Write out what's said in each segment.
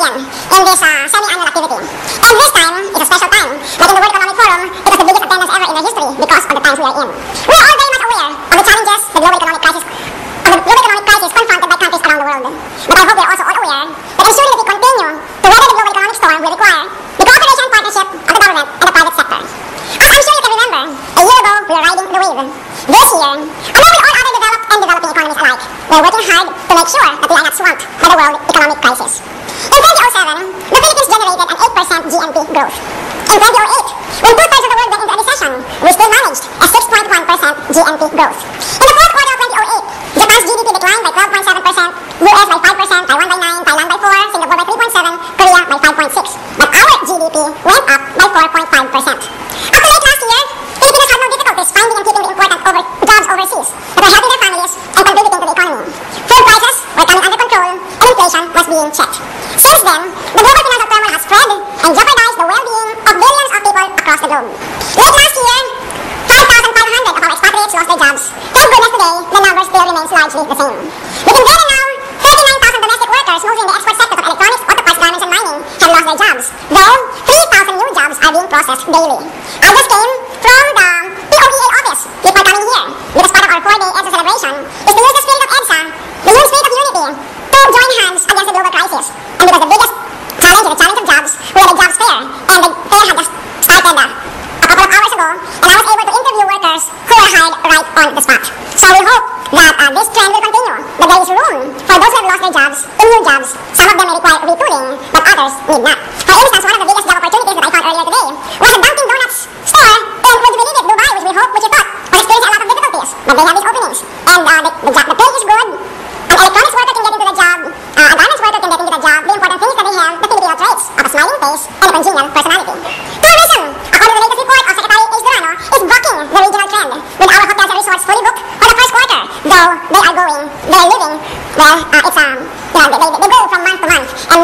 again in this semi-annual activity. And this time is a special time, but in the World Economic Forum, it was the biggest attendance ever in our history because of the times we are in. We are all very much aware of the challenges the global economic crisis confronted by countries around the world. But I hope we are also all aware that ensuring that we continue to weather the global economic storm will require the cooperation and partnership of the government and the private sector. As I'm sure you can remember, a year ago we were riding the wave. This year, along with all other developed and developing economies alike, we are working hard to make sure that we are not swamped by the world economic crisis. In 2007, the Philippines generated an 8% GNP growth. In 2008, when two-thirds of the world went into a recession, we still managed a 6.1% GNP growth. In the fourth quarter of 2008, Japan's GDP declined by 12.7%, US by 5%, Taiwan by 9%, Thailand by 4%, Singapore by 3.7%, Korea by 5.6%. But our GDP went up by 4.5%. Up to late last year, Filipinos had no difficulties finding and keeping the important jobs overseas that were helping their families and contributing to the economy. Food prices were coming under control and inflation was being checked. Since then, the global financial turmoil has spread and jeopardized the well-being of billions of people across the globe. Late last year, 5,500 of our expatriates lost their jobs. Thank goodness today, the number still remains largely the same. Within Ghana now, 39,000 domestic workers, mostly in the export sectors of electronics, auto parts, garments, and mining, have lost their jobs, though 3,000 new jobs are being processed daily. I just came from the POEA office before coming here, because part of our 4-day EDSA celebration is to use the spirit of EDSA, the spirit of unity, to join hands against the global crisis. And because the biggest challenge is the challenge of jobs, we had a jobs fair, and the fair had just started a couple of hours ago, and I was able to interview workers who were hired right on the spot. So we hope that this trend will continue, that there is room for those who have lost their jobs in new jobs. Some of them may require retooling, but others need not. For instance, one of the biggest job opportunities that I found earlier today was a Dunkin' Donuts store in, would you believe it, Dubai, which we thought was experiencing a lot of difficulties. But they have these openings, and the pay is good. An electronics worker can get into the job, a garments worker can get into the job. The important thing is that they have the Filipino traits of a smiling face and a congenial personality. Tourism, according to the latest report of Secretary H. Durano, is bucking the regional trend, with our hotels and resorts fully booked for the first quarter, though they are living, well, they go from month to month, and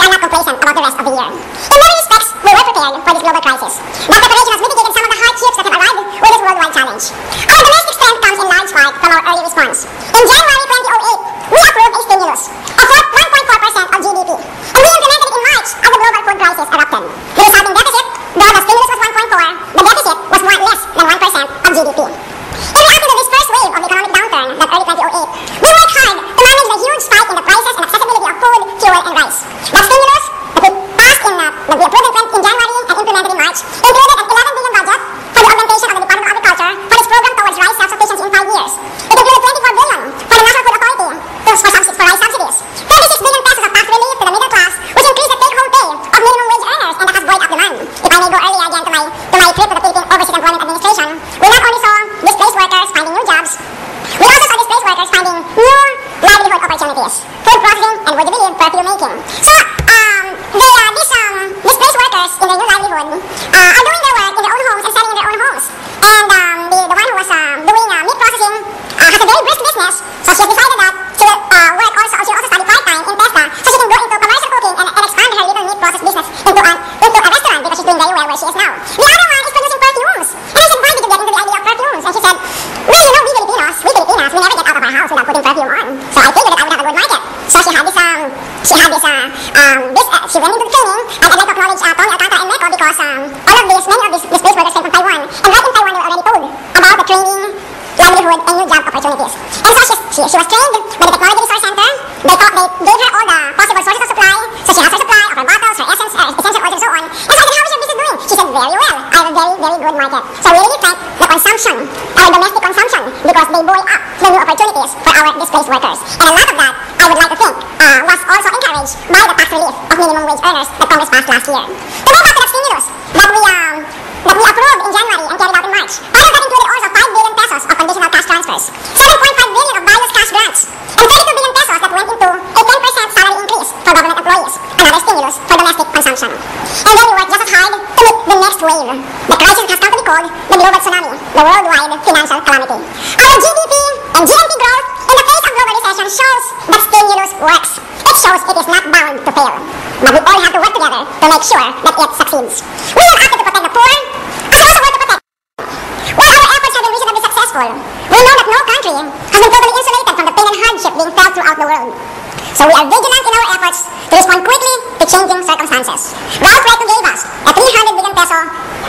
are not complacent about the rest of the year. In many respects, we were prepared for this global crisis. That preparation has mitigated some of the hardships that have arrived with this worldwide challenge. Our domestic strength comes in large part from our early response. In January 2008, we approved a stimulus of 1.4% of GDP, and we implemented it in March as the global food crisis erupted. The resulting deficit, though the stimulus was 1.4%, the deficit was less than 1% of GDP. In reacting to this first wave of economic downturn that early 2008, we worked hard to manage the huge spike in the prices and accessibility of food, fuel, and rice. That stimulus that we passed that we approved in January and implemented in March included an 11 billion budget for the augmentation of the Department of Agriculture for its program towards rice self-sufficiency in 5 years. It included 24 billion for the National Food Authority for rice subsidies, 26 billion pesos of tax relief to the middle class, which increased the take-home pay of minimum wage earners, and that has buoyed up demand. If I may go earlier again to my trip to the Philippine Overseas Employment Administration, we not only saw displaced workers finding new jobs, we also saw displaced workers finding new livelihood opportunities, food processing, and would you believe, perfume making. So, these displaced workers in their new livelihood are doing their work in their own homes and selling in their own homes. And the one who was doing meat processing has a very brisk business, so she has decided that she will work also, she also study part-time in TESDA, so she can go into commercial cooking and expand her little meat process business into a restaurant, because she's doing very well where she is now. The other one is producing perfumes, and I said, why did you get into the idea of perfumes? And she said, well, you know, we Filipinas, we never get out of our house without putting perfume on, so I figured that I would have a good market. So she went into the training, and I'd like to acknowledge Tony, Alcantara, and Meco, because many of these displaced workers came from Taiwan, and right in Taiwan they were already told about the training, livelihood, and new job opportunities. And so she was trained by the Technology Resource Center. They gave her all the possible sources of supply, so she has her supply of her bottles, her essence, essential oils, and so on. And so I said, how is your business doing? She said, very well, I have a very, very good market. So we really thank the consumption, our domestic consumption, because they buoy up the new opportunities for our displaced workers. And a lot of that, I would like to think, was also encouraged by the tax relief of minimum wage earners that Congress passed last year. To go back to that stimulus that we approved in January and carried out in March, part of that included also 5 billion pesos of conditional cash transfers, 7.5 billion of various cash grants, and 32 billion pesos that went into a 10% salary increase for government employees, another stimulus for domestic consumption. And then we worked just as hard to meet the next wave. The crisis has come to be called the global tsunami, the worldwide financial calamity. Our GDP and GNP growth in the face of global recession shows that stimulus works. It shows it is not bound to fail. But we all have to work together to make sure that it succeeds. We are active to protect the poor, and we also work to protect. While our efforts have been reasonably successful, we know that no country has been totally insulated from the pain and hardship being felt throughout the world. So we are vigilant in our efforts to respond quickly to changing circumstances. Ralph Recto gave us a 300 billion peso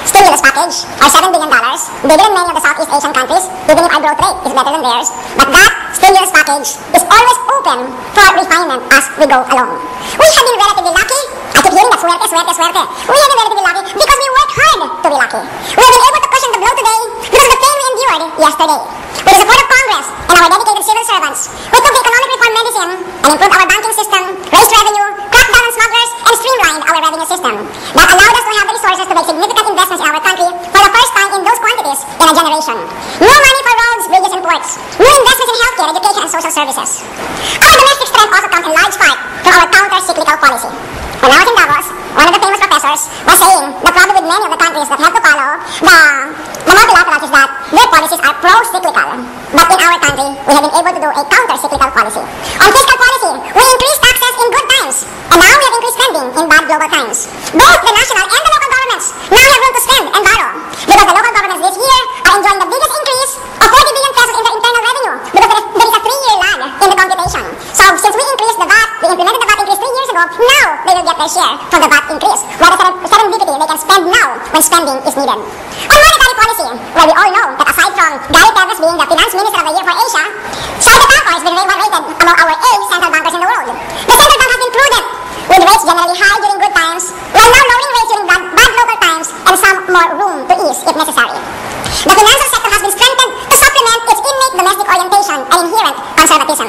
stimulus package, or $7 billion, bigger than many of the Southeast Asian countries, even if our growth rate is better than theirs. But that stimulus package is always open for refinement as we go along. We have been relatively lucky. I keep hearing that suerte, suerte, suerte. We have been relatively lucky because we work hard to be lucky. We have been able to cushion the blow today because of the pain we endured yesterday. With the support of Congress and our dedicated civil servants, we took the economic reform medicine and improved our banking system, raised revenue, cracked down on smugglers, and streamlined our revenue system. That allowed us to have the resources to make significant investments in our country for the first time in those quantities in a generation. New money for roads, bridges, and ports. New investments in healthcare, education, and social services. Our domestic strength also comes in large part from our counter-cyclical policy. When I was in Davos, one of the famous professors was saying the problem with many of the countries that have to follow the multilaterals is that their policies are pro-cyclical. But in our country, we have been able to do a counter-cyclical policy. On fiscal policy, we increased taxes in good times, and now we have increased spending in bad global times. Both the national and the local governments now have room to spend and borrow, because the local governments this year are enjoying the biggest increase of 40 billion pesos in their internal revenue, because there is a 3-year lag in the computation. So since we increased the VAT, we implemented the VAT increase 3 years ago, now they will get their share from the VAT increase, while the serendipity they can spend now when spending is needed. On monetary policy, well, we all know that aside from Gary Tevez being the finance minister of the year for Asia, Sergio Campo has been well rated among our A central bankers in the world. The central bank has been prudent, with rates generally high during good times, while now lowering rates during bad local times, and some more room to ease if necessary. The financial sector has been strengthened to supplement its innate domestic orientation and inherent conservatism.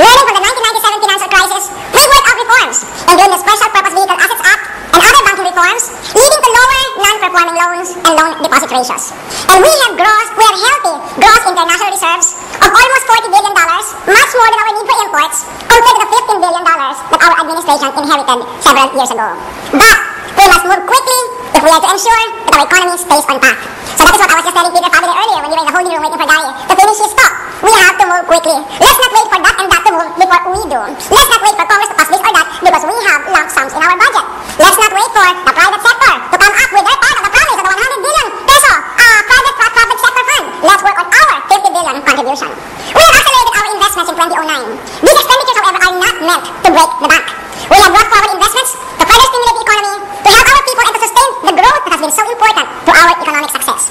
Learning from the 1997 financial crisis, we worked out reforms, including the Special Purpose Vehicle Assets Act and other banking reforms, leading to lower non-performing loans and loan deposit ratios. And we have healthy gross international reserves of almost $40 billion, much more than our need for imports, compared to the $15 billion that our administration inherited several years ago. But we must move quickly if we are to ensure that our economy stays on path. So that is what I was just telling Peter Fabile earlier when we were in the holding room waiting for Gary to finish his talk. We have to move quickly. Let's not wait for that and that to move before we do. Let's not wait for Congress to pass this or that because we have lump sums in our budget. Let's not wait for the private sector to come up with their part of the promise of the 100 billion peso private sector fund. Let's work on our 50 billion contribution. We have accelerated our investments in 2009. These expenditures, however, are not meant to break the bank. We have brought forward investments to further stimulate the economy, to help our people, and to sustain the growth that has been so important to our economic success.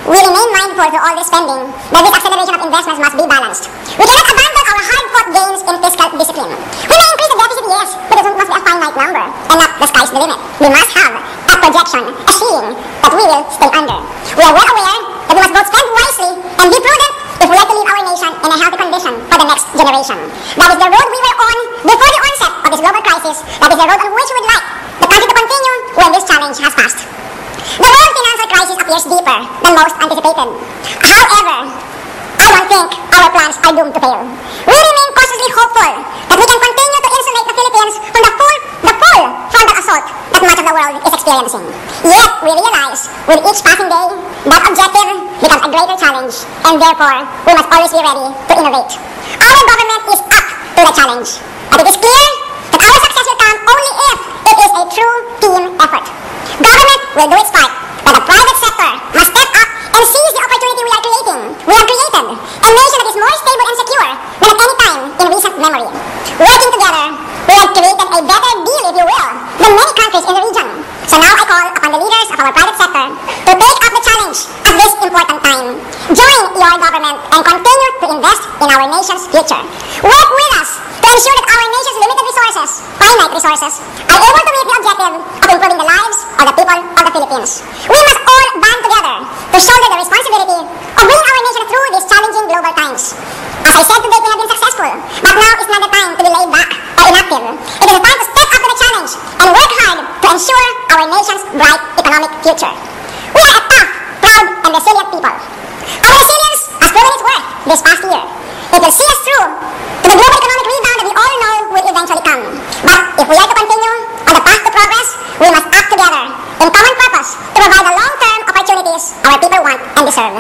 We remain mindful through all this spending that this acceleration of investments must be balanced. We cannot abandon our hard-fought gains in fiscal discipline. We may increase the deficit, yes, but it must be a finite number and not the sky's the limit. We must have a projection, a ceiling that we will stay under. We are well aware that we must both spend wisely and be prudent if we are to leave our nation in a healthy condition for the next generation. That is the road we were on before the onset of this global crisis. That is the road on which we would like the country to continue when this challenge has passed. The world financial crisis appears deeper than most anticipated. However, I don't think our plans are doomed to fail. We remain cautiously hopeful that we can continue to insulate the Philippines from the full frontal assault that much of the world is experiencing. Yet, we realize with each passing day, that objective becomes a greater challenge, and therefore, we must always be ready to innovate. Our government is up to the challenge, but it is clear that our success will come only if it is a true team effort. Government will do its part, but the private sector must step up and seize the opportunity we have created a nation that is more stable and secure than at any time in recent memory. Working together, we have created a better deal, if you will, than many countries in the region. So now I call upon the leaders of our private sector to take up the challenge at this important time. Join your government and continue to invest in our nation's future. Work with us to ensure that our nation's limited resources, finite resources, are able to meet the objective of improving the lives of the people of the Philippines. We must all band together to shoulder the responsibility of bringing our nation through these challenging global times. As I said today, we have been successful, but now is not the time to be laid back or inactive. It is the time to step up to the challenge and work hard to ensure our nation's bright economic future. We are a tough, proud, and resilient people. Our resilience has proven its worth this past year. It will see us through to the global economic rebound that we all know will eventually come. But if we are to continue on the path to progress, we must act together in common purpose to provide the long-term opportunities our people want and deserve.